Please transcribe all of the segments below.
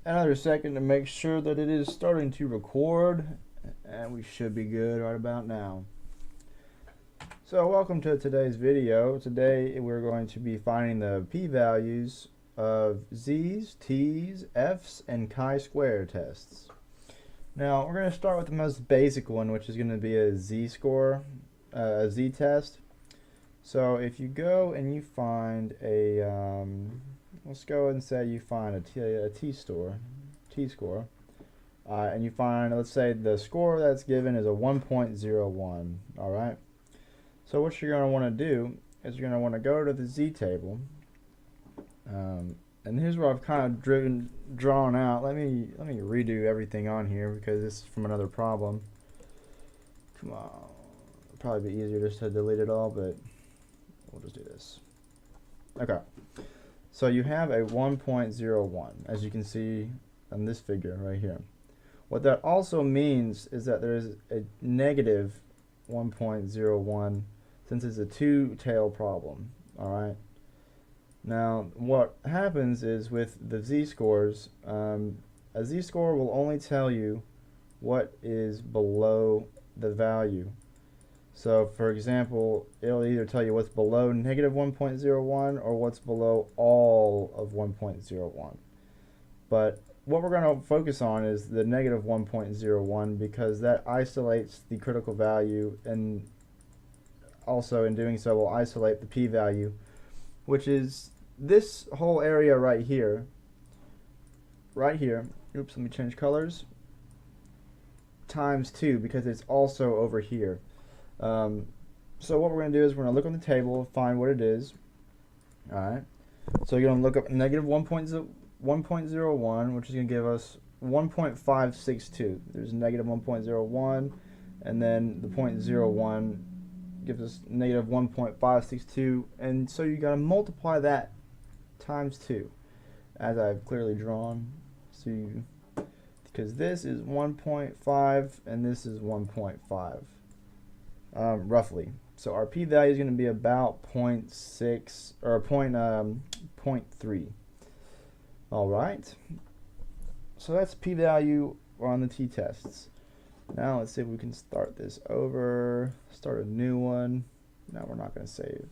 another second to make sure that it is starting to record, and we should be good right about now. So welcome to today's video. Today we're going to be finding the p-values of z's, t's, f's, and chi-square tests. Now we're going to start with the most basic one, which is going to be a z-score, a z-test. So if you go and you find a, let's go and say you find a t-score, and you find, let's say the score that's given is a 1.01, alright? So what you're going to want to do is you're going to want to go to the z table, and here's where I've kind of drawn out. Let me redo everything on here because this is from another problem. Come on, it'll probably be easier just to delete it all, but we'll just do this. Okay, so you have a 1.01, as you can see on this figure right here. What that also means is that there is a negative 1.01 since it's a two-tail problem. Alright, now what happens is with the z-scores, a z-score will only tell you what is below the value. So for example, it'll either tell you what's below negative 1.01 or what's below all of 1.01. But what we're going to focus on is the negative 1.01 because that isolates the critical value, and also in doing so will isolate the p-value, which is this whole area right here. Oops, let me change colors. Times 2 because it's also over here. So what we're going to do is we're going to look on the table, find what it is. Alright, so you're going to look up negative 1.01, which is going to give us 1.562. There's negative 1.01, and then the 0.01 gives us negative 1.562, and so you got to multiply that times 2, as I've clearly drawn. So because this is 1.5 and this is 1.5. Roughly. So our p-value is going to be about 0.6 or 0.3. Alright. So that's p-value on the t-tests. Now let's see if we can start this over. Start a new one. No, we're not going to save.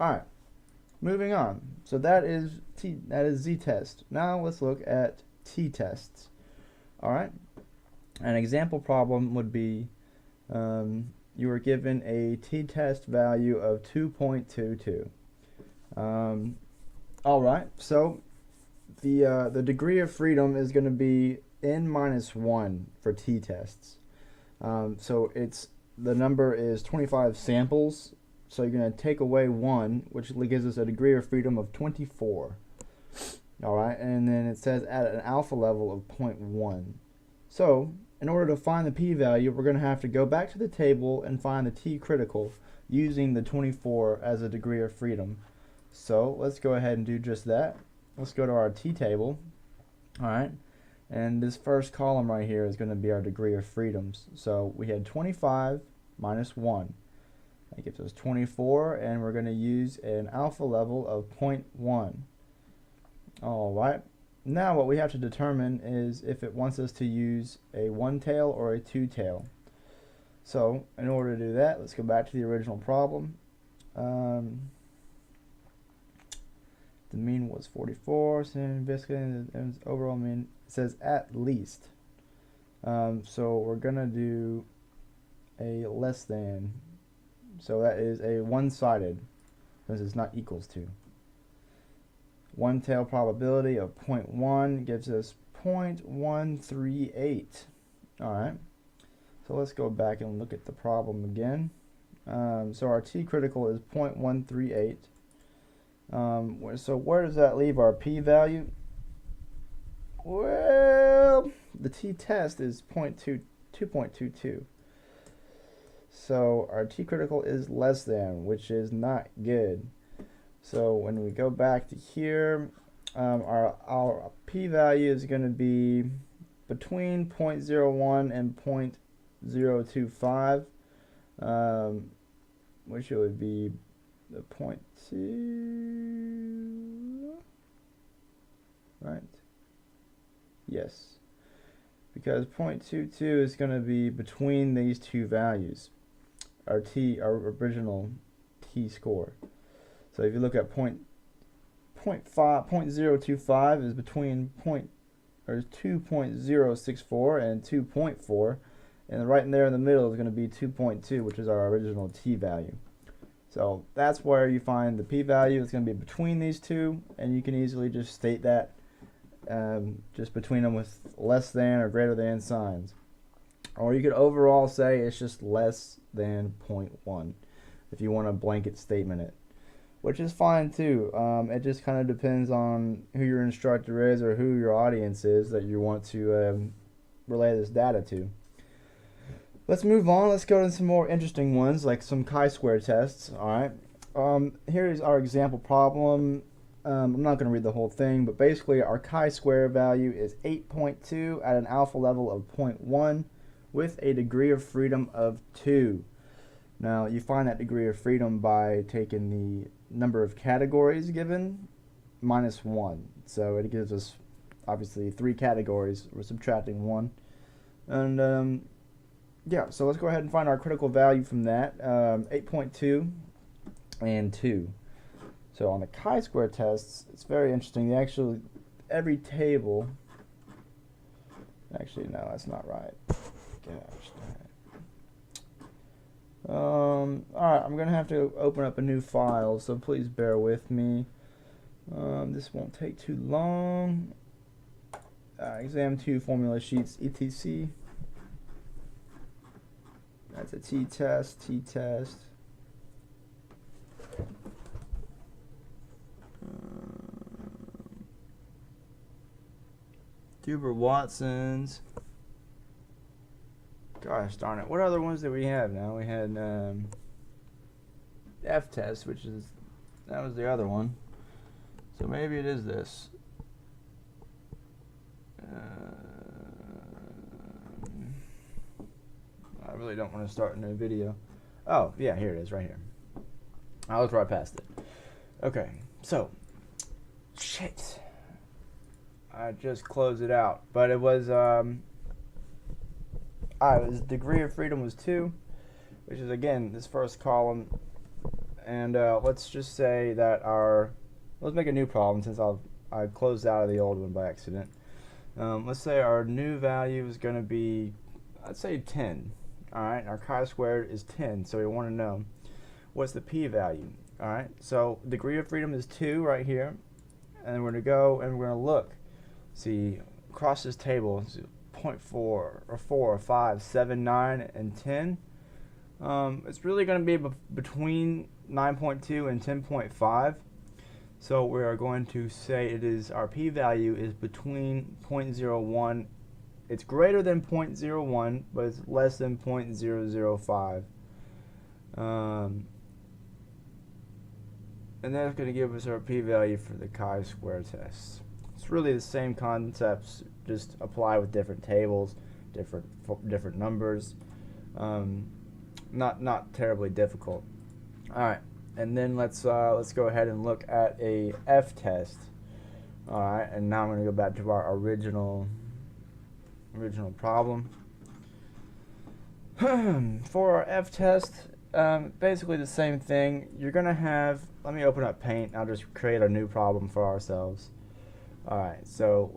Alright. Moving on. So that is z-test. Now let's look at t-tests. Alright. An example problem would be you were given a t-test value of 2.22. Alright, so the degree of freedom is going to be n-1 for t-tests. So the number is 25 samples, so you're going to take away 1, which gives us a degree of freedom of 24. Alright, and then it says at an alpha level of 0.1. So in order to find the p-value, we're going to have to go back to the table and find the t-critical using the 24 as a degree of freedom. So let's go ahead and do just that. Let's go to our t-table. Alright, and this first column right here is going to be our degree of freedoms. So we had 25 minus 1. That gives us 24, and we're going to use an alpha level of 0.1. Alright. Now what we have to determine is if it wants us to use a one-tail or a two-tail. So in order to do that, let's go back to the original problem. The mean was 44, so basically the overall mean says at least. So we're gonna do a less than. So that is a one-sided, since it's not equals to. One-tail probability of 0.1 gives us 0.138. Alright, so let's go back and look at the problem again. So our t-critical is 0.138. So where does that leave our p-value? Well, the t-test is 2.22. So our t-critical is less than, which is not good. So when we go back to here, our p-value is going to be between 0.01 and 0.025, which it would be the 0.2, right? this, because 0.22 is going to be between these two values, our original t score. So if you look at 0.025 is between 2.064 and 2.4, and right in there in the middle is going to be 2.2, which is our original t value. So that's where you find the p-value. It's going to be between these two, and you can easily just state that just between them with less than or greater than signs. Or you could overall say it's just less than 0.1 if you want a blanket statement it, which is fine too. It just kind of depends on who your instructor is or who your audience is that you want to relay this data to. Let's move on. Let's go to some more interesting ones, like some chi-square tests. All right. Here is our example problem. I'm not going to read the whole thing, but basically our chi-square value is 8.2 at an alpha level of 0.1 with a degree of freedom of 2. Now, you find that degree of freedom by taking the number of categories given minus 1. So it gives us, obviously, 3 categories. We're subtracting 1. And yeah, so let's go ahead and find our critical value from that. 8.2 and 2. So on the chi-square tests, it's very interesting. Every table, actually no, that's not right. Gosh dang. Alright, I'm gonna have to open up a new file, so please bear with me. This won't take too long. Exam 2 formula sheets, etc. That's a ttest. Duber-Watson's. Gosh darn it. What other ones did we have now? We had f-test, that was the other one. So maybe it is this. I really don't want to start a new video. Oh, yeah, here it is, right here. I looked right past it. Okay, so, shit. I just closed it out, but it was, degree of freedom was 2, which is, again, this first column, and let's just say that let's make a new problem since I closed out of the old one by accident. Let's say our new value is going to be, let's say 10. Alright, our chi-squared is 10, so we want to know what's the p-value. Alright, so degree of freedom is 2 right here, and then we're going to go and we're going to look. See, across this table, 0.4 or 4 or 5, 7, 9, and 10. It's really going to be between 9.2 and 10.5. So we are going to say our p-value is between 0.01. It's greater than 0.01, but it's less than 0.005. And that's going to give us our p-value for the chi-square test. It's really the same concepts, just apply with different tables, different numbers. Not terribly difficult. All right, and then let's go ahead and look at a f-test. All right, and now I'm going to go back to our original problem. For our f-test, basically the same thing. You're going to have, let me open up Paint. I'll just create a new problem for ourselves. Alright, so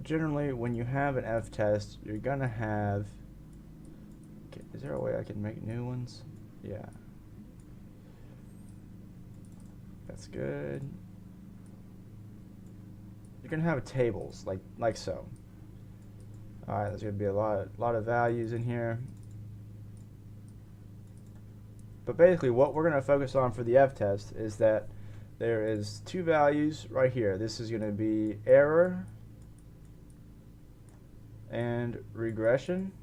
generally when you have an f-test, you're going to have, is there a way I can make new ones? Yeah. That's good. You're going to have tables, like so. Alright, there's going to be a lot of values in here. But basically what we're going to focus on for the f-test is that there is 2 values right here. This is going to be error and regression.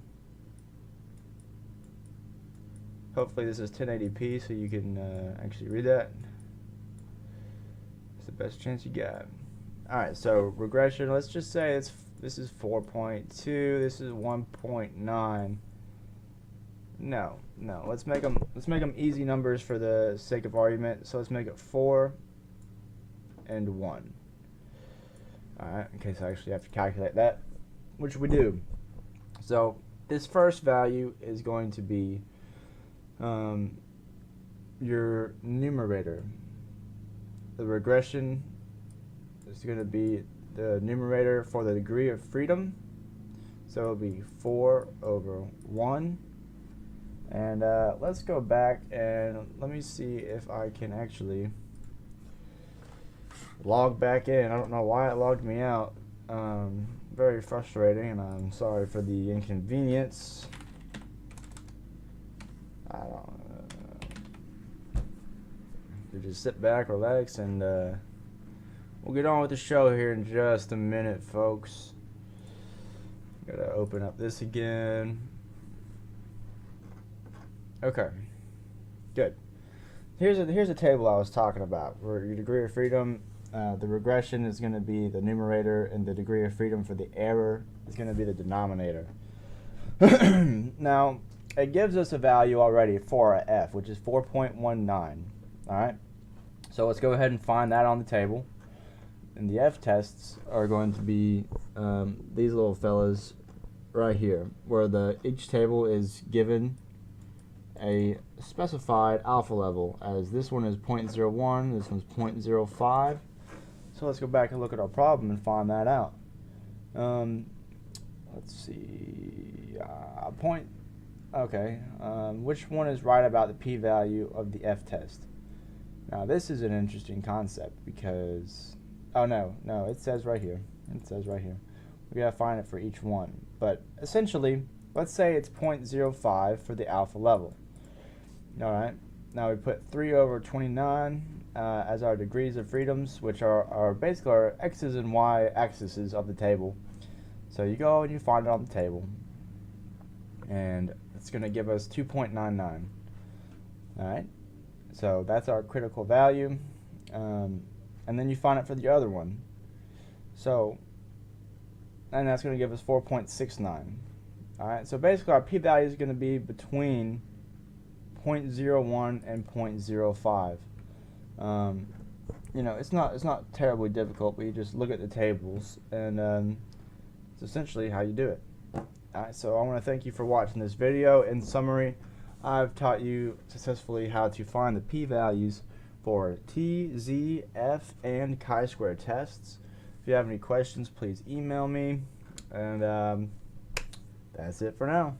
Hopefully this is 1080p so you can actually read that. It's the best chance you got. Alright, so regression, let's just say this is 4.2, this is 1.9. No, let's make them easy numbers for the sake of argument. So let's make it 4 and 1. Alright, in case I actually have to calculate that, which we do. So this first value is going to be your numerator. The regression is going to be the numerator for the degree of freedom. So it'll be 4 over 1. And let's go back and let me see if I can actually log back in. I don't know why it logged me out. Very frustrating, and I'm sorry for the inconvenience. I don't you just sit back, relax, and we'll get on with the show here in just a minute, folks. Gotta open up this again. Okay, good. Here's a table I was talking about where your degree of freedom, the regression is going to be the numerator, and the degree of freedom for the error is going to be the denominator. Now, it gives us a value already for our f, which is 4.19. Alright, so let's go ahead and find that on the table. And the f tests are going to be these little fellas right here, where each table is given a specified alpha level, as this one is 0.01, this one's 0.05. So let's go back and look at our problem and find that out. Let's see, which one is right about the p-value of the f-test? Now this is an interesting concept because, it says right here. It says right here. We gotta find it for each one. But essentially, let's say it's 0.05 for the alpha level. Alright, now we put 3 over 29 as our degrees of freedoms, which are basically our x's and y axes of the table. So you go and you find it on the table, and it's going to give us 2.99. Alright, so that's our critical value, and then you find it for the other one. So, and that's going to give us 4.69. Alright, so basically our p-value is going to be between 0.01 and 0.05. It's not terribly difficult, but you just look at the tables, and it's essentially how you do it. Alright, so I want to thank you for watching this video. In summary, I've taught you successfully how to find the p-values for t, z, f, and chi-square tests. If you have any questions, please email me, and that's it for now.